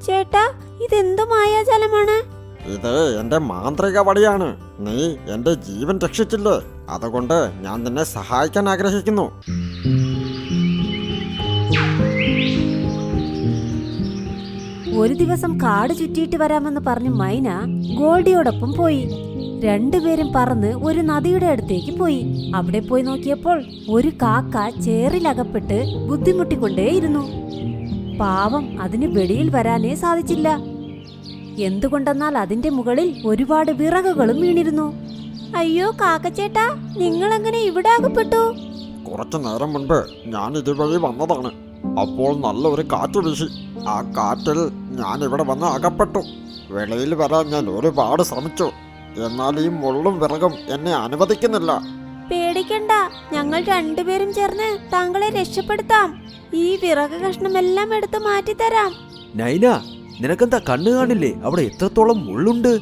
ചേട്ടാ, ഇതെന്തു മായാജാലമാണ്? ഇത് എന്റെ മാന്ത്രിക വടിയാണ്. നീ എന്റെ ജീവൻ രക്ഷിച്ചില്ലേ, അതുകൊണ്ട് ഞാൻ നിന്നെ സഹായിക്കാൻ ആഗ്രഹിക്കുന്നു. ഒരു ദിവസം കാട് ചുറ്റിയിട്ട് വരാമെന്ന് പറഞ്ഞ് മൈന ഗോൾഡിയോടൊപ്പം പോയി. രണ്ടുപേരും പറന്ന് ഒരു നദിയുടെ അടുത്തേക്ക് പോയി. അവിടെ പോയി നോക്കിയപ്പോൾ ഒരു കാക്ക ചേറിലകപ്പെട്ട് ബുദ്ധിമുട്ടിക്കൊണ്ടേയിരുന്നു. പാവം, അതിന് വെളിയിൽ വരാനേ സാധിച്ചില്ല. എന്തുകൊണ്ടെന്നാൽ അതിന്റെ മുകളിൽ ഒരുപാട് വിറകുകളും വീണിരുന്നു. അയ്യോ കാക്കച്ചേട്ടാ, നിങ്ങളെങ്ങനെ ഇവിടെ അകപ്പെട്ടു? കുറച്ചു നേരം മുൻപ് ഞാൻ ഇതുവഴി വന്നതാണ്. അപ്പോൾ നല്ലൊരു കാറ്റ് വീശി. ആ കാറ്റിൽ ഞാൻ ഇവിടെ വന്ന് അകപ്പെട്ടു. വെളിയിൽ വരാൻ ഞാൻ ഒരുപാട് ശ്രമിച്ചു, എന്നാൽ ഈ മുള്ളും വിറകും എന്നെ അനുവദിക്കുന്നില്ല. പേടിക്കണ്ട, ഞങ്ങൾ രണ്ടുപേരും ചേർന്ന് താങ്കളെ രക്ഷപ്പെടുത്താം. ഈ വിറക് കഷ്ണമെല്ലാം എടുത്ത് മാറ്റിത്തരാം. നൈന, നിനക്കെന്താ കണ്ണു കാണില്ലേ? അവിടെ എത്രത്തോളം മുള്ളുണ്ട്.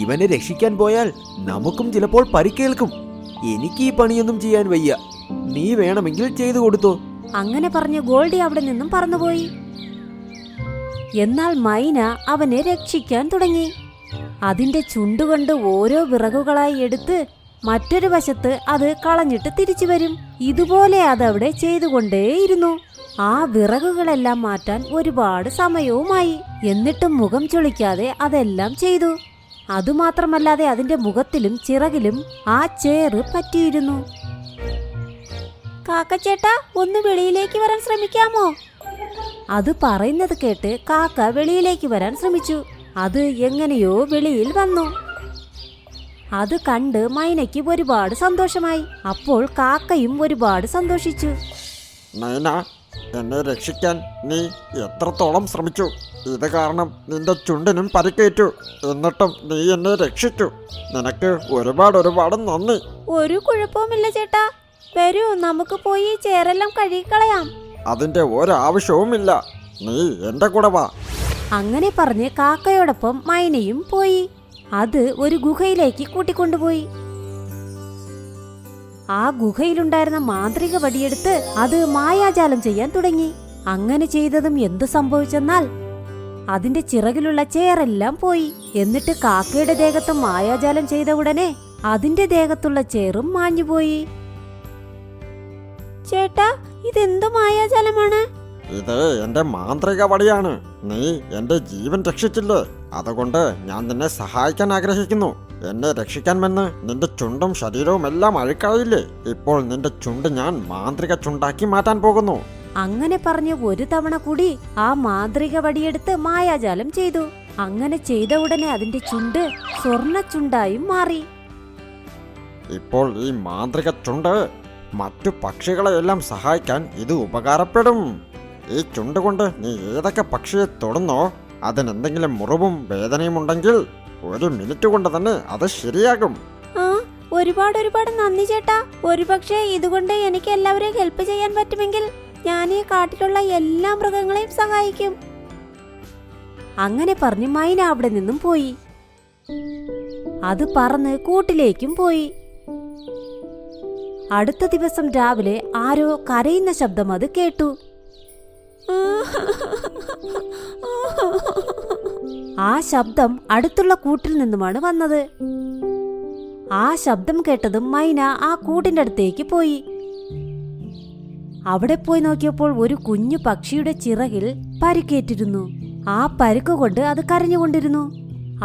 ഇവനെ രക്ഷിക്കാൻ പോയാൽ നമുക്കും ചിലപ്പോൾ പരിക്കേൽക്കും. എനിക്ക് ഈ പണിയൊന്നും ചെയ്യാൻ വയ്യ. നീ വേണമെങ്കിൽ ചെയ്തു കൊടുത്തോ. അങ്ങനെ പറഞ്ഞ് ഗോൾഡി അവിടെ നിന്നും പറന്നുപോയി. എന്നാൽ മൈന അവനെ രക്ഷിക്കാൻ തുടങ്ങി. അതിന്റെ ചുണ്ടുകൊണ്ട് ഓരോ വിറകുകളായി എടുത്ത് മറ്റൊരു വശത്ത് അത് കളഞ്ഞിട്ട് തിരിച്ചു വരും. ഇതുപോലെ അതവിടെ ചെയ്തുകൊണ്ടേയിരുന്നു. ആ വിറകുകളെല്ലാം മാറ്റാൻ ഒരുപാട് സമയവുമായി. എന്നിട്ടും മുഖം ചൊളിക്കാതെ അതെല്ലാം ചെയ്തു. അതുമാത്രമല്ലാതെ അതിന്റെ മുഖത്തിലും ചിറകിലും ആ ചേറ് പറ്റിയിരുന്നു. കാക്കച്ചേട്ടാ, ഒന്ന് വെളിയിലേക്ക് വരാൻ ശ്രമിക്കാമോ? അത് പറയുന്നത് കേട്ട് കാക്ക വെളിയിലേക്ക് വരാൻ ശ്രമിച്ചു. അത് എങ്ങനെയോ വെളിയിൽ വന്നു. അത് കണ്ട് മൈനയ്ക്ക് ഒരുപാട് സന്തോഷമായി. അപ്പോൾ കാക്കയും ഒരുപാട് സന്തോഷിച്ചു. നൈന, എന്നെ രക്ഷിക്കാൻ നീ എത്രത്തോളം ശ്രമിച്ചു. ഇത് കാരണം നിന്റെ ചുണ്ടിനും പരിക്കേറ്റു. എന്നിട്ടും നീ എന്നെ രക്ഷിച്ചു. നിനക്ക് ഒരുപാട് നന്ദി. ഒരു കുഴപ്പവുമില്ല ചേട്ടാ. വരൂ, നമുക്ക് പോയി ചേരെല്ലാം കഴുകിക്കളയാം. അതിന്റെ ഒരാവശ്യവുമില്ല. നീ എന്റെ കൂടെ വാ. അങ്ങനെ പറഞ്ഞ് കാക്കയോടൊപ്പം മൈനയും പോയി. അത് ഒരു ഗുഹയിലേക്ക് കൂട്ടിക്കൊണ്ടുപോയി. ആ ഗുഹയിലുണ്ടായിരുന്ന മാന്ത്രിക വടിയെടുത്ത് അത് മായാജാലം ചെയ്യാൻ തുടങ്ങി. അങ്ങനെ ചെയ്തതും എന്തു സംഭവിച്ചെന്നാൽ അതിന്റെ ചിറകിലുള്ള ചേറെല്ലാം പോയി. എന്നിട്ട് കാക്കയുടെ ദേഹത്ത് മായാജാലം ചെയ്ത ഉടനെ അതിന്റെ ദേഹത്തുള്ള ചേറും മാഞ്ഞുപോയി. ചേട്ടാ, ഇതെന്തു മായാജാലമാണ്? ഇത് എന്റെ മാന്ത്രിക വടിയാണ്. നീ എന്റെ ജീവൻ രക്ഷിച്ചില്ലേ, അതുകൊണ്ട് ഞാൻ നിന്നെ സഹായിക്കാൻ ആഗ്രഹിക്കുന്നു. എന്നെ രക്ഷിക്കാൻ വന്ന് നിന്റെ ചുണ്ടും ശരീരവും എല്ലാം അഴുക്കായില്ലേ. ഇപ്പോൾ നിന്റെ ചുണ്ട് ഞാൻ മാന്ത്രിക ചുണ്ടാക്കി മാറ്റാൻ പോകുന്നു. അങ്ങനെ പറഞ്ഞ് ഒരു തവണ കൂടി ആ മാന്ത്രിക വടിയെടുത്ത് മായാജാലം ചെയ്തു. അങ്ങനെ ചെയ്ത ഉടനെ അതിന്റെ ചുണ്ട് സ്വർണ്ണ ചുണ്ടായും മാറി. ഇപ്പോൾ ഈ മാന്ത്രിക ചുണ്ട് മറ്റു പക്ഷികളെയെല്ലാം സഹായിക്കാൻ ഇത് ഉപകാരപ്പെടും. ഈ ചുണ്ട് കൊണ്ട് നീ ഏതൊക്കെ പക്ഷിയെ തൊടുന്നോ അതിനെന്തെങ്കിലും മുറിവും വേദനയും ഉണ്ടെങ്കിൽ 1 മിനിറ്റ് കൊണ്ട് തന്നെ അത് ശരിയാകും. ഒരുപാട് നന്ദി ചേട്ടാ. ഒരുപക്ഷെ ഇതുകൊണ്ട് എനിക്ക് എല്ലാവരെയും ഹെൽപ്പ് ചെയ്യാൻ പറ്റുമെങ്കിൽ ഞാൻ ഈ കാട്ടിലുള്ള എല്ലാ മൃഗങ്ങളെയും സഹായിക്കും. അങ്ങനെ പറഞ്ഞ് മൈന അവിടെ നിന്നും പോയി. അത് പറന്ന് കൂട്ടിലേക്കും പോയി. അടുത്ത ദിവസം രാവിലെ ആരോ കരയുന്ന ശബ്ദം അത് കേട്ടു. ആ ശബ്ദം അടുത്തുള്ള കൂട്ടിൽ നിന്നുമാണ് വന്നത്. ആ ശബ്ദം കേട്ടതും മൈന ആ കൂട്ടിന്റെ അടുത്തേക്ക് പോയി. അവിടെ പോയി നോക്കിയപ്പോൾ ഒരു കുഞ്ഞു പക്ഷിയുടെ ചിറകിൽ പരിക്കേറ്റിരുന്നു. ആ പരിക്ക് കൊണ്ട് അത് കരഞ്ഞുകൊണ്ടിരുന്നു.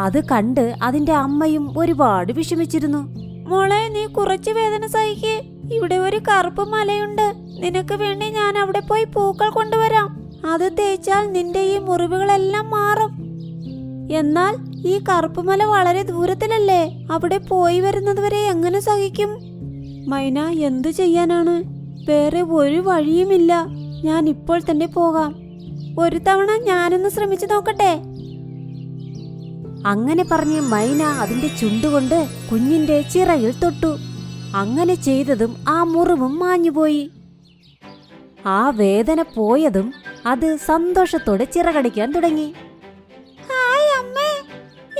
അത് കണ്ട് അതിന്റെ അമ്മയും ഒരുപാട് വിഷമിച്ചിരുന്നു. മോളെ, നീ കുറച്ച് വേദന സഹിക്ക്. ഇവിടെ ഒരു കറുപ്പ് മലയുണ്ട്. നിനക്ക് വേണ്ടി ഞാൻ അവിടെ പോയി പൂക്കൾ കൊണ്ടുവരാം. അത് തേച്ചാൽ നിന്റെ ഈ മുറിവുകളെല്ലാം മാറും. എന്നാൽ ഈ കറുപ്പുമല വളരെ ദൂരത്തിലല്ലേ? അവിടെ പോയി വരുന്നത് വരെ എങ്ങനെ സഹിക്കും? മൈന, എന്തു ചെയ്യാനാണ്? വേറെ ഒരു വഴിയുമില്ല. ഞാൻ ഇപ്പോൾ തന്നെ പോകാം. ഒരു തവണ ഞാനൊന്ന് ശ്രമിച്ചു നോക്കട്ടെ. അങ്ങനെ പറഞ്ഞ് മൈന അതിന്റെ ചുണ്ടുകൊണ്ട് കുഞ്ഞിന്റെ ചിറകിൽ തൊട്ടു. അങ്ങനെ ചെയ്തതും ആ മുറിവും മാഞ്ഞുപോയി. ആ വേദന പോയതും അത് സന്തോഷത്തോടെ ചിറകടിക്കാൻ തുടങ്ങി. ഹായ് അമ്മേ,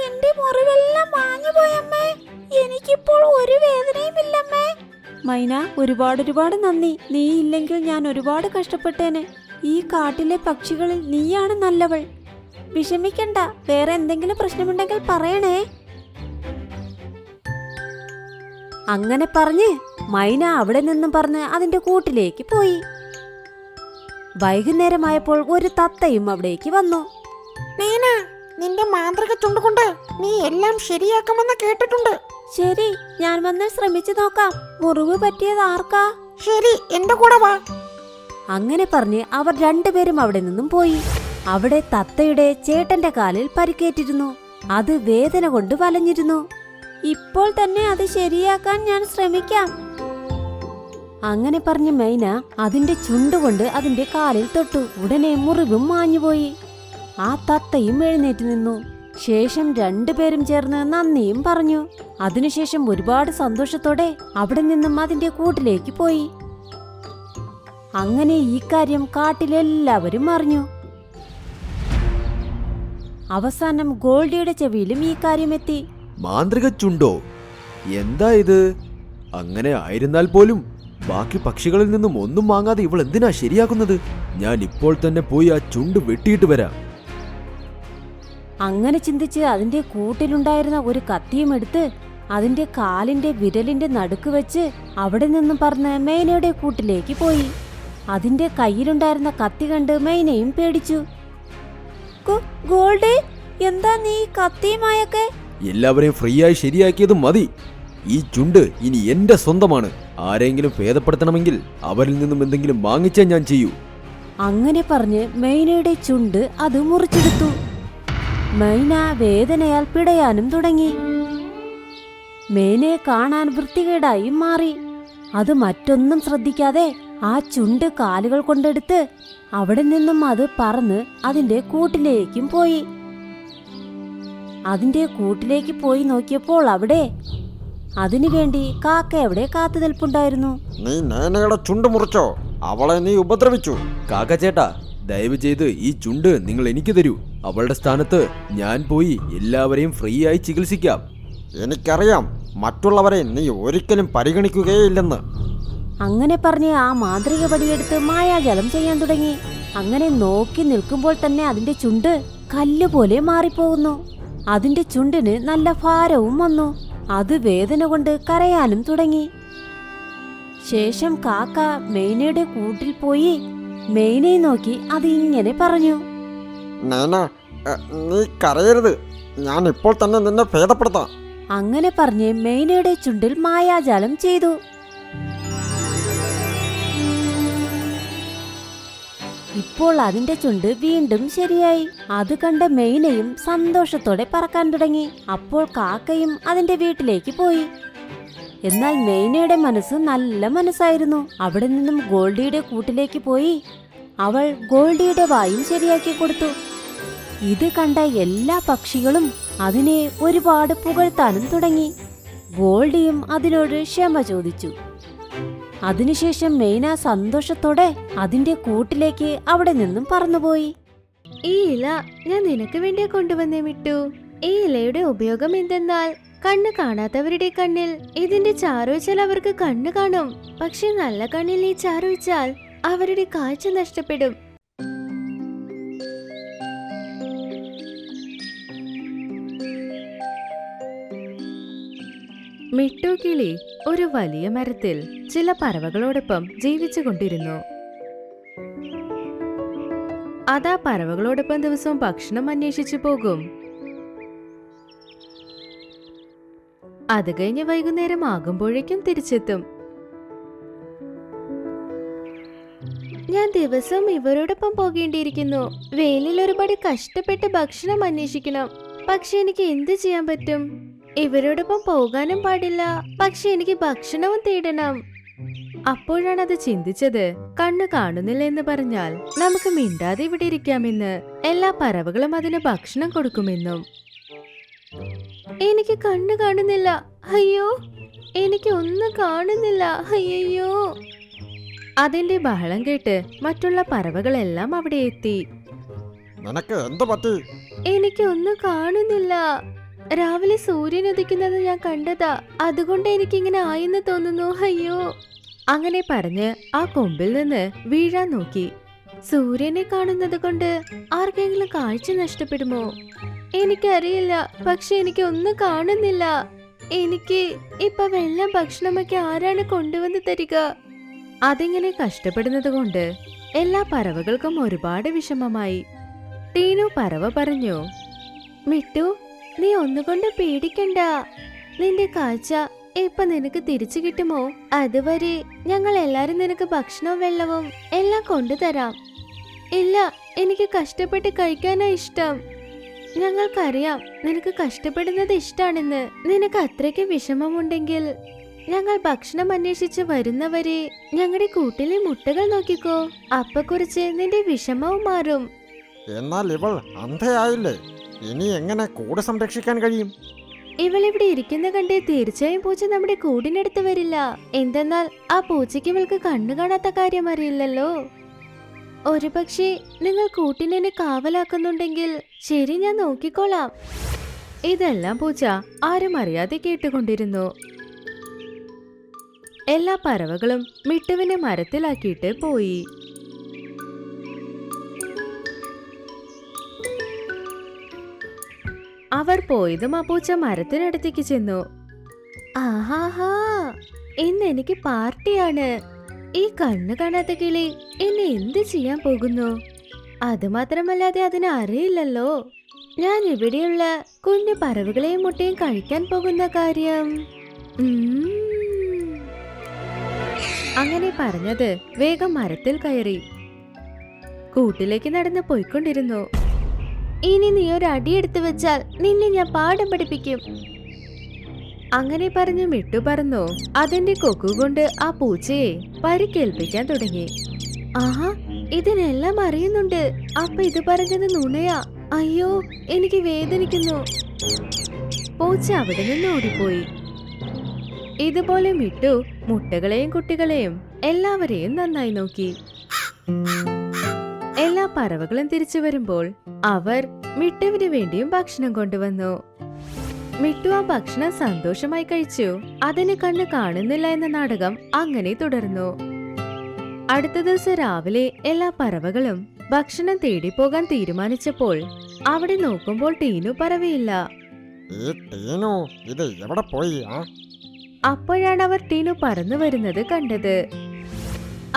എന്റെ മുറിവെല്ലാം മാഞ്ഞുപോയമ്മേ. എനിക്കിപ്പോൾ ഒരു വേദനയുമില്ലമ്മേ. മൈന, ഒരുപാട് നന്ദി. നീ ഇല്ലെങ്കിൽ ഞാൻ ഒരുപാട് കഷ്ടപ്പെട്ടേനെ. ഈ കാട്ടിലെ പക്ഷികളിൽ നീയാണ് നല്ലവൾ. വിഷമിക്കണ്ട, വേറെ എന്തെങ്കിലും പ്രശ്നമുണ്ടെങ്കിൽ പറയണേ. അങ്ങനെ പറഞ്ഞ് മൈന അവിടെ നിന്നും പറഞ്ഞ് അതിന്റെ കൂട്ടിലേക്ക് പോയി. വൈകുന്നേരമായപ്പോൾ ഒരു തത്തയും അവിടേക്ക് വന്നു. നീന, നിന്റെ മാന്ത്രിക ചുണ്ടുകൊണ്ട് നീ എല്ലാം ശരിയാക്കുമെന്ന് കേട്ടിട്ടുണ്ട്. ശരി, ഞാൻ വന്ന് ശ്രമിച്ചു നോക്കാം. മുറിവ് പറ്റിയത് ആർക്കാ? ശരി, എന്റെ കൂടെ വാ. അങ്ങനെ പറഞ്ഞ് അവർ രണ്ടുപേരും അവിടെ നിന്നും പോയി. അവിടെ തത്തയുടെ ചേട്ടന്റെ കാലിൽ പരിക്കേറ്റിരുന്നു. അത് വേദന കൊണ്ട് വലഞ്ഞിരുന്നു. ഇപ്പോൾ തന്നെ അത് ശരിയാക്കാൻ ഞാൻ ശ്രമിക്കാം. അങ്ങനെ പറഞ്ഞ് മൈന അതിന്റെ ചുണ്ടുകൊണ്ട് അതിന്റെ കാലിൽ തൊട്ടു. ഉടനെ മുറിവും മാഞ്ഞുപോയി. ആ തത്തയും എഴുന്നേറ്റ് നിന്നു. ശേഷം രണ്ടുപേരും ചേർന്ന് നന്ദിയും പറഞ്ഞു. അതിനുശേഷം ഒരുപാട് സന്തോഷത്തോടെ അവിടെ നിന്നും അതിന്റെ കൂട്ടിലേക്ക് പോയി. അങ്ങനെ ഈ കാര്യം കാട്ടിലെല്ലാവരും അറിഞ്ഞു. അവസാനം ഗോൾഡിയുടെ ചെവിയിലും ഈ കാര്യം എത്തി. മാന്ത്രിക ചുണ്ടോ? എന്താ ഇത്? അങ്ങനെ ആയിരുന്നാൽ പോലും ബാക്കി പക്ഷികളിൽ നിന്നും ഒന്നും വാങ്ങാതെ ഇവൾ എന്തിനാ ശരിയാക്കുന്നത്? ഞാൻ ഇപ്പോൾ തന്നെ പോയി ആ ചുണ്ട് വെട്ടിയിട്ട് വരാം. അങ്ങനെ ചിന്തിച്ച് അതിന്റെ കൂട്ടിലുണ്ടായിരുന്ന ഒരു കത്തിയും എടുത്ത് അതിന്റെ കാലിന്റെ വിരലിന്റെ നടുക്ക് വെച്ച് അവിടെ നിന്നും പറന്ന് മൈനയുടെ കൂട്ടിലേക്ക് പോയി. അതിന്റെ കയ്യിലുണ്ടായിരുന്ന കത്തി കണ്ട് മൈനയും പേടിച്ചു. ഗോൾഡേ, എന്താ നീ കത്തിയുമായൊക്കെ? എല്ലാവരെയും ഫ്രീ ആയി ശരിയാക്കിയതും മതി. ഈ ചുണ്ട് ഇനി എന്റെ സ്വന്തമാണ്. ആരെങ്കിലും ഭേദപ്പെടുത്തണമെങ്കിൽ അവരിൽ നിന്നും എന്തെങ്കിലും വാങ്ങിച്ചേ ഞാൻ ചെയ്യൂ. അങ്ങനെ പറഞ്ഞ് മൈനയുടെ ചുണ്ട് അത് മുറിച്ചെടുത്തു. മൈന വേദനയാൽ പിടയാനും തുടങ്ങി. മൈനയെ കാണാൻ വൃത്തികേടായി മാറി. അത് മറ്റൊന്നും ശ്രദ്ധിക്കാതെ ആ ചുണ്ട് കാലുകൾ കൊണ്ടെടുത്ത് അവിടെ നിന്നും അത് പറന്ന് അതിന്റെ കൂട്ടിലേക്കും പോയി. അതിന്റെ കൂട്ടിലേക്ക് പോയി നോക്കിയപ്പോൾ അവിടെ അതിനുവേണ്ടി കാക്ക അവിടെ കാത്തു നിൽപ്പുണ്ടായിരുന്നു. നീ നേനയുടെ ചുണ്ട് മുറിച്ചോ? അവളെ നീ ഉപദ്രവിച്ചു. കാക്ക ചേട്ടാ, ദയവ് ചെയ്ത് ഈ ചുണ്ട് നിങ്ങൾ എനിക്ക് തരൂ. അവളുടെ സ്ഥാനത്ത് ഞാൻ പോയി എല്ലാവരെയും ഫ്രീ ആയി ചികിത്സിക്കാം. എനിക്കറിയാം, മറ്റുള്ളവരെ നീ ഒരിക്കലും പരിഗണിക്കുകയില്ലെന്ന്. അങ്ങനെ പറഞ്ഞ് ആ മാന്ത്രിക പടിയെടുത്ത് മായാജാലം ചെയ്യാൻ തുടങ്ങി. അങ്ങനെ നോക്കി നിൽക്കുമ്പോൾ തന്നെ അതിന്റെ ചുണ്ട് കല്ലുപോലെ മാറിപ്പോകുന്നു. അതിന്റെ ചുണ്ടിന് നല്ല ഭാരവും വന്നു. അത് വേദന കൊണ്ട് കരയാനും തുടങ്ങി. ശേഷം കാക്ക മൈനയുടെ കൂട്ടിൽ പോയി മൈനയെ നോക്കി അത് ഇങ്ങനെ പറഞ്ഞു. നേന, നീ കരയരുത്. ഞാൻ ഇപ്പോൾ തന്നെ നിന്നെ ഭേദപ്പെടുത്താം. അങ്ങനെ പറഞ്ഞ് മൈനയുടെ ചുണ്ടിൽ മായാജാലം ചെയ്തു. ഇപ്പോൾ അതിന്റെ ചുണ്ട് വീണ്ടും ശരിയായി. അത് കണ്ട മൈനയും സന്തോഷത്തോടെ പറക്കാൻ തുടങ്ങി. അപ്പോൾ കാക്കയും അതിന്റെ വീട്ടിലേക്ക് പോയി. എന്നാൽ മൈനയുടെ മനസ്സ് നല്ല മനസ്സായിരുന്നു. അവിടെ നിന്നും ഗോൾഡിയുടെ കൂട്ടിലേക്ക് പോയി അവൾ ഗോൾഡിയുടെ വായും ശരിയാക്കി കൊടുത്തു. ഇത് കണ്ട എല്ലാ പക്ഷികളും അതിനെ ഒരുപാട് പുകഴ്ത്താനും തുടങ്ങി. ഗോൾഡിയും അതിനോട് ക്ഷമ ചോദിച്ചു. അതിനുശേഷം മൈന സന്തോഷത്തോടെ അതിന്റെ കൂട്ടിലേക്ക് അവിടെ നിന്നും പറന്നുപോയി. ഈ ഇല ഞാൻ നിനക്ക് വേണ്ടി കൊണ്ടുവന്നേ മിട്ടു. ഈ ഇലയുടെ ഉപയോഗം എന്തെന്നാൽ കണ്ണ് കാണാത്തവരുടെ കണ്ണിൽ ഇതിന്റെ ചാറൊഴിച്ചാൽ അവർക്ക് കണ്ണ് കാണും. പക്ഷെ നല്ല കണ്ണിൽ ഈ ചാറൊഴിച്ചാൽ അവരുടെ കാഴ്ച നഷ്ടപ്പെടും. മിട്ടു കിളി ഒരു വലിയ മരത്തിൽ ചില പറവകളോടൊപ്പം ജീവിച്ചു കൊണ്ടിരുന്നു. അതാ പറവകളോടൊപ്പം ദിവസവും ഭക്ഷണം അന്വേഷിച്ചു പോകും. അത് കഴിഞ്ഞ് വൈകുന്നേരം ആകുമ്പോഴേക്കും തിരിച്ചെത്തും. ഞാൻ ദിവസം ഇവരോടൊപ്പം പോകേണ്ടിയിരിക്കുന്നു. വെയിലിൽ ഒരുപാട് കഷ്ടപ്പെട്ട് ഭക്ഷണം അന്വേഷിക്കണം. പക്ഷെ എനിക്ക് എന്ത് ചെയ്യാൻ പറ്റും? ഇവരോടൊപ്പം പോകാനും പാടില്ല, പക്ഷെ എനിക്ക് ഭക്ഷണവും തേടണം. അപ്പോഴാണ് അത് ചിന്തിച്ചത്, കണ്ണ് കാണുന്നില്ല എന്ന് പറഞ്ഞാൽ നമുക്ക് മിണ്ടാതെ ഇവിടെ ഇരിക്കാമെന്ന്. എല്ലാ പറവകളും അതിന് ഭക്ഷണം കൊടുക്കുമെന്നും. എനിക്ക് കണ്ണ് കാണുന്നില്ല, അയ്യോ, എനിക്ക് ഒന്നും കാണുന്നില്ല, അയ്യോ. അതിന്റെ ബഹളം കേട്ട് മറ്റുള്ള പറവകളെല്ലാം അവിടെ എത്തി. നിനക്ക് എന്തു പറ്റി? എനിക്ക് ഒന്നും കാണുന്നില്ല. രാവിലെ സൂര്യൻ ഉദിക്കുന്നത് ഞാൻ കണ്ടതാ, അതുകൊണ്ട് എനിക്കിങ്ങനെ ആയെന്ന് തോന്നുന്നു, അയ്യോ. അങ്ങനെ പറഞ്ഞ് ആ കൊമ്പിൽ നിന്ന് വീഴാൻ നോക്കി. സൂര്യനെ കാണുന്നത് കൊണ്ട് ആർക്കെങ്കിലും കാഴ്ച നഷ്ടപ്പെടുമോ? എനിക്കറിയില്ല, പക്ഷെ എനിക്ക് ഒന്നും കാണുന്നില്ല. എനിക്ക് ഇപ്പൊ വെള്ളം ഭക്ഷണമൊക്കെ ആരാണ് കൊണ്ടുവന്ന് തരിക? അതിങ്ങനെ കഷ്ടപ്പെടുന്നത് കൊണ്ട് എല്ലാ പറവകൾക്കും ഒരുപാട് വിഷമമായി. ടീനു പറവ പറഞ്ഞു, മിട്ടു, നീ ഒന്നുകൊണ്ട് പേടിക്കണ്ട. നിന്റെ കാഴ്ച ഇപ്പൊ നിനക്ക് തിരിച്ചു കിട്ടുമോ? അതുവരെ ഞങ്ങൾ എല്ലാരും നിനക്ക് ഭക്ഷണവും വെള്ളവും എല്ലാം കൊണ്ടുതരാം. ഇല്ല, എനിക്ക് കഷ്ടപ്പെട്ട് കഴിക്കാനാ ഇഷ്ടം. ഞങ്ങൾക്കറിയാം നിനക്ക് കഷ്ടപ്പെടുന്നത് ഇഷ്ടാണെന്ന്. നിനക്ക് അത്രയ്ക്ക് വിഷമമുണ്ടെങ്കിൽ ഞങ്ങൾ ഭക്ഷണം അന്വേഷിച്ച് വരുന്നവരെ ഞങ്ങളുടെ കൂട്ടിലെ മുട്ടകൾ നോക്കിക്കോ. അപ്പൊ കുറിച്ച് നിന്റെ വിഷമവും മാറും. എന്നാൽ ഇവൾ അന്ധയായില്ലേ, ഇനി എങ്ങനെ കൂട് സംരക്ഷിക്കാൻ കഴിയും? ഇവളിവിടെ ഇരിക്കുന്ന കണ്ടേ തീർച്ചയായും പൂച്ച നമ്മുടെ കൂടിനടുത്ത് വരില്ല. എന്തെന്നാൽ ആ പൂച്ചയ്ക്ക് ഇവൾക്ക് കണ്ണു കാണാത്ത കാര്യം അറിയില്ലല്ലോ. ഒരുപക്ഷെ നിങ്ങൾ കൂട്ടിനെ കാവലാക്കുന്നുണ്ടെങ്കിൽ ശരി, ഞാൻ നോക്കിക്കോളാം. ഇതെല്ലാം പൂച്ച ആരും അറിയാതെ കേട്ടുകൊണ്ടിരുന്നു. എല്ലാ പറവകളും മിട്ടുവിനെ മരത്തിലാക്കിയിട്ട് പോയി. അവർ പോയതും ആ പൂച്ച മരത്തിനടുത്തേക്ക് ചെന്നു. ആഹാഹാ, ഇന്ന് എനിക്ക് പാർട്ടിയാണ്. ഈ കണ്ണു കാണാത്ത കിളി എന്നെ എന്ത് ചെയ്യാൻ പോകുന്നു? അതുമാത്രമല്ലാതെ അതിന് അറിയില്ലല്ലോ ഞാൻ ഇവിടെയുള്ള കുഞ്ഞു പറവുകളെയും മുട്ടയും കഴിക്കാൻ പോകുന്ന കാര്യം. അങ്ങനെ പറഞ്ഞത് വേഗം മരത്തിൽ കയറി കൂട്ടിലേക്ക് നടന്ന് പോയിക്കൊണ്ടിരുന്നു. ഇനി നീ ഒരു അടിയെടുത്ത് വെച്ചാൽ നിന്നെ ഞാൻ പാഠം പഠിപ്പിക്കും. അങ്ങനെ പറഞ്ഞു മിട്ടു പറന്നു അതിന്റെ കൊക്കുകൊണ്ട് ആ പൂച്ചയെ പരിക്കേൽപ്പിക്കാൻ തുടങ്ങി. ആഹാ, ഇതിനെല്ലാം അറിയുന്നുണ്ട്. അപ്പൊ ഇത് പറഞ്ഞത് നുണയാ. അയ്യോ, എനിക്ക് വേദനിക്കുന്നു. പൂച്ച അവിടെ നിന്ന് ഓടിപ്പോയി. ഇതുപോലെ മിട്ടു മുട്ടകളെയും കുട്ടികളെയും എല്ലാവരെയും നന്നായി നോക്കി. എല്ലാ പറവകളും തിരിച്ചു വരുമ്പോൾ അവർ മിട്ടുവിന് വേണ്ടിയും ഭക്ഷണം കൊണ്ടുവന്നു. മിട്ടു ആ ഭക്ഷണം സന്തോഷമായി കഴിച്ചു. അതിന് കണ്ണ് കാണുന്നില്ല എന്ന നാടകം അങ്ങനെ തുടർന്നു. അടുത്ത ദിവസം രാവിലെ എല്ലാ പറവകളും ഭക്ഷണം തേടി പോകാൻ തീരുമാനിച്ചപ്പോൾ അവിടെ നോക്കുമ്പോൾ ടീനു പറവയില്ല. ഈ ടീനു ഇത് എവിടെ പോയി? അപ്പോഴാണ് അവർ ടീനു പറന്നു വരുന്നത് കണ്ടത്.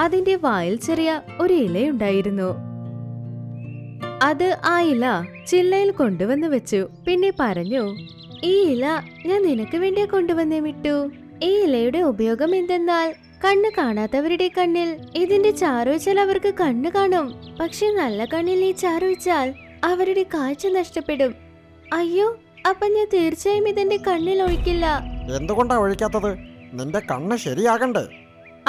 അതിന്റെ വായിൽ ചെറിയ ഒരു ഇലയുണ്ടായിരുന്നു. അത് ആ ഇല ചില്ലയിൽ കൊണ്ടുവന്ന് വെച്ചു. പിന്നെ പറഞ്ഞു, ഈ ഇല ഞാൻ നിനക്ക് വേണ്ടിയാ കൊണ്ടുവന്നേ മിട്ടു. ഈ ഇലയുടെ ഉപയോഗം എന്തെന്നാൽ കണ്ണ് കാണാത്തവരുടെ കണ്ണിൽ ഇതിന്റെ ചാറൊഴിച്ചാൽ അവർക്ക് കണ്ണ് കാണും. പക്ഷെ നല്ല കണ്ണിൽ ഈ ചാറൊഴിച്ചാൽ അവരുടെ കാഴ്ച നഷ്ടപ്പെടും. അയ്യോ, അപ്പൊ ഞാൻ തീർച്ചയായും ഇതിന്റെ കണ്ണിൽ ഒഴിക്കില്ല. എന്തുകൊണ്ടാ ഒഴിക്കാത്തത്? നിന്റെ കണ്ണ് ശരിയാകണ്ടേ?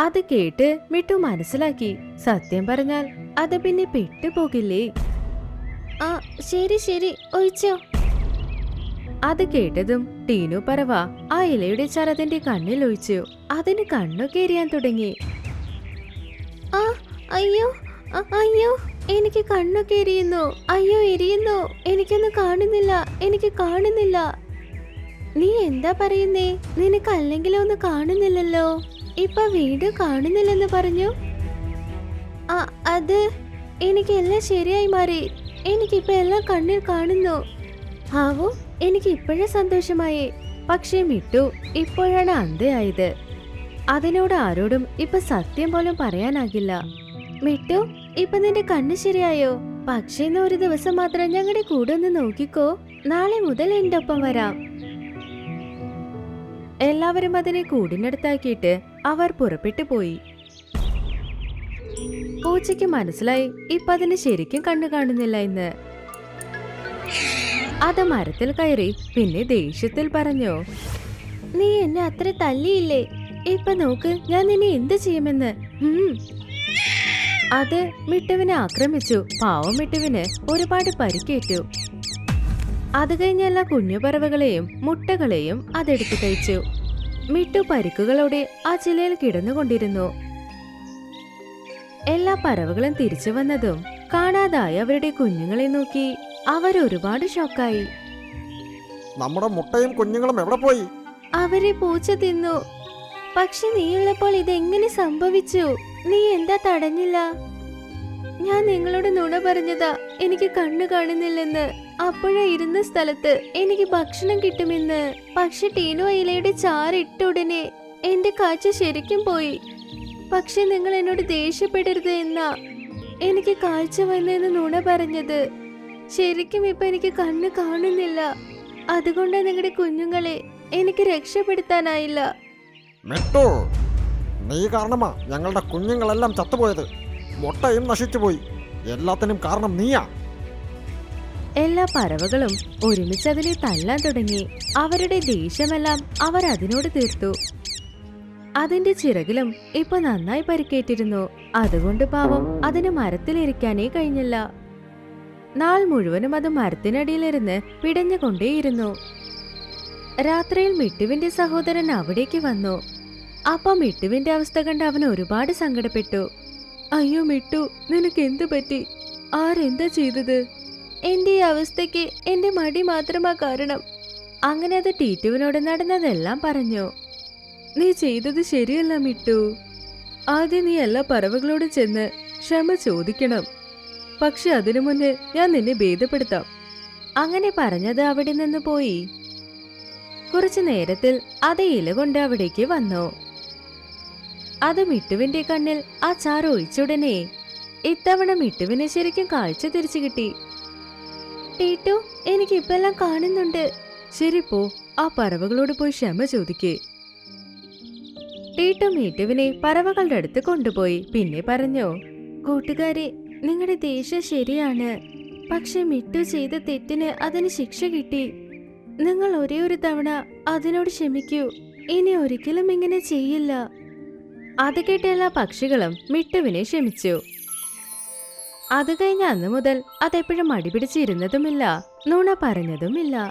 അത് കേട്ട് മിട്ടു മനസ്സിലാക്കി, സത്യം പറഞ്ഞാൽ അത് പിന്നെ പെട്ടുപോകില്ലേ. ആ, ശരി ശരി, ഒഴിച്ചോ. അത് കേട്ടതും ടീനു പറവ ആ ഇലയുടെ ചരതിന്റെ കണ്ണിൽ ഒഴിച്ചു. അതിന് കണ്ണൊക്കെ എരിയാൻ തുടങ്ങി. ആ, അയ്യോ അയ്യോ, എനിക്ക് കണ്ണൊക്കെ എരിയുന്നു. അയ്യോ, എരിയുന്നു. എനിക്കൊന്നും കാണുന്നില്ല, എനിക്ക് കാണുന്നില്ല. നീ എന്താ പറയുന്നേ? നിനക്ക് അല്ലെങ്കിലും ഒന്നും കാണുന്നില്ലല്ലോ. ഇപ്പൊ വീണ്ടും കാണുന്നില്ലെന്ന് പറഞ്ഞു. ആ, അത് എനിക്കെല്ലാം ശരിയായി മാറി. എനിക്കിപ്പോ എല്ലാം കണ്ണിൽ കാണുന്നു. ആവോ, എനിക്ക് ഇപ്പോഴേ സന്തോഷമായി. പക്ഷേ മിട്ടു ഇപ്പോഴാണ് അന്ധയായത്. അതിനോട് ആരോടും ഇപ്പൊ സത്യം പോലും പറയാനാകില്ല. മിട്ടു, ഇപ്പൊ നിന്റെ കണ്ണ് ശരിയായോ? പക്ഷേ ഇന്ന് ഒരു ദിവസം മാത്രം ഞങ്ങളുടെ കൂടെ ഒന്ന് നോക്കിക്കോ. നാളെ മുതൽ എന്റെ ഒപ്പം വരാം. എല്ലാവരും അതിനെ കൂടിനടുത്താക്കിയിട്ട് അവർ പുറപ്പെട്ടു പോയി. പൂച്ചയ്ക്ക് മനസ്സിലായി ഇപ്പൊ അതിന് ശരിക്കും കണ്ണു കാണുന്നില്ല എന്ന്. അത് മരത്തിൽ കയറി പിന്നെ ദേഷ്യത്തിൽ പറഞ്ഞു, നീ എന്നെ അത്ര തല്ലിയില്ലേ? ഇപ്പൊ നോക്ക് ഞാൻ നിന്നെ എന്ത് ചെയ്യുമെന്ന്. അത് മിട്ടുവിനെ ആക്രമിച്ചു. പാവം മിട്ടുവിന് ഒരുപാട് പരിക്കേറ്റു. അത് കഴിഞ്ഞ എല്ലാ കുഞ്ഞു പറവകളെയും മുട്ടകളെയും അതെടുത്തു കഴിച്ചു. മിട്ടു പരിക്കുകളോടെ ആ ചിലയിൽ കിടന്നുകൊണ്ടിരുന്നു. എല്ലാ പറവകളും തിരിച്ചു വന്നതും കാണാതായി അവരുടെ കുഞ്ഞുങ്ങളെ നോക്കി അവരൊരുപാട് ഷോക്കായി. നമ്മുടെ മുട്ടയും കുഞ്ഞുങ്ങളും എവിടെ പോയി? അവരെ പൂച്ച തിന്നു. പക്ഷെ നീയുള്ളപ്പോൾ ഇതെങ്ങനെ സംഭവിച്ചു? നീ എന്താ തടഞ്ഞില്ല? ഞാൻ നിങ്ങളോട് നുണ പറഞ്ഞതാ എനിക്ക് കണ്ണു കാണുന്നില്ലെന്ന്. അപ്പോഴാ ഇരുന്ന സ്ഥലത്ത് എനിക്ക് ഭക്ഷണം കിട്ടുമെന്ന്. പക്ഷെ ടീനു ഇലയുടെ ചാറിട്ട ഉടനെ എന്റെ കാഴ്ച ശരിക്കും പോയി. പക്ഷെ നിങ്ങൾ എന്നോട് ദേഷ്യപ്പെടരുത് എന്നാ എനിക്ക് കാഴ്ച വന്നെന്ന് നുണ പറഞ്ഞത്. ശരിക്കും ഇപ്പൊ എനിക്ക് കണ്ണ് കാണുന്നില്ല. അതുകൊണ്ടാ നിങ്ങളുടെ കുഞ്ഞുങ്ങളെ എനിക്ക് രക്ഷപ്പെടുത്താനായില്ല. മിട്ടു, നീ കാരണമാ ഞങ്ങളുടെ കുഞ്ഞുങ്ങളെല്ലാം ചത്തുപോയത്. മുട്ടയും നശിച്ചുപോയി. എല്ലാത്തിനും കാരണം നീയാ. എല്ലാ പറവകളും ഒരുമിച്ച് അതിനെ തല്ലാൻ തുടങ്ങി. അവരുടെ ദേഷ്യമെല്ലാം അവർ അതിനോട് തീർത്തു. അതിന്റെ ചിറകിലും ഇപ്പൊ നന്നായി പരിക്കേറ്റിരുന്നു. അതുകൊണ്ട് പാവം അതിന് മരത്തിലിരിക്കാനേ കഴിഞ്ഞില്ല. നാൾ മുഴുവനും അത് മരത്തിനടിയിലിരുന്ന് പിടഞ്ഞുകൊണ്ടേയിരുന്നു. രാത്രിയിൽ മിട്ടുവിന്റെ സഹോദരൻ അവിടേക്ക് വന്നു. അപ്പൊ മിട്ടുവിന്റെ അവസ്ഥ കണ്ട് അവൻ ഒരുപാട് സങ്കടപ്പെട്ടു. അയ്യോ മിട്ടു, നിനക്ക് എന്തു പറ്റി? ആരെന്താ ചെയ്തത്? എന്റെ ഈ അവസ്ഥയ്ക്ക് എന്റെ മടി മാത്രമാ കാരണം. അങ്ങനെ അത് ടീറ്റുവിനോട് നടന്നതെല്ലാം പറഞ്ഞു. നീ ചെയ്തത് ശരിയല്ല മിട്ടു. ആദ്യം നീ എല്ലാ പറവകളോടും ചെന്ന് ക്ഷമ ചോദിക്കണം. പക്ഷെ അതിനു മുന്നേ ഞാൻ നിന്നെ ഭേദപ്പെടുത്താം. അങ്ങനെ പറഞ്ഞത് അവിടെ നിന്ന് പോയി. കുറച്ചു നേരത്തിൽ അതേ ഇല കൊണ്ട് അവിടേക്ക് വന്നു. അത് മിട്ടുവിന്റെ കണ്ണിൽ ആ ചാറ് ഒഴിച്ചുടനെ ഇത്തവണ മിട്ടുവിന് ശരിക്കും കാഴ്ച തിരിച്ചു കിട്ടി. ടീറ്റു, എനിക്കിപ്പെല്ലാം കാണുന്നുണ്ട്. ശരി, പോ, ആ പറവകളോട് പോയി ക്ഷമ ചോദിക്കേ. ടീറ്റു മിട്ടുവിനെ പറവകളുടെ അടുത്ത് കൊണ്ടുപോയി. പിന്നെ പറഞ്ഞു, കൂട്ടുകാരെ, നിങ്ങളുടെ ദേഷ്യം ശരിയാണ്. പക്ഷെ മിട്ടു ചെയ്ത തെറ്റിന് അതിന് ശിക്ഷ കിട്ടി. നിങ്ങൾ ഒരേ ഒരു തവണ അതിനോട് ക്ഷമിക്കൂ. ഇനി ഒരിക്കലും ഇങ്ങനെ ചെയ്യില്ല. അത് കേട്ട എല്ലാ പക്ഷികളും മിട്ടുവിനെ ക്ഷമിച്ചു. അത് കഴിഞ്ഞ അന്നു മുതൽ അതെപ്പോഴും മടിപിടിച്ചിരുന്നതുമില്ല, നുണ പറഞ്ഞതുമില്ല.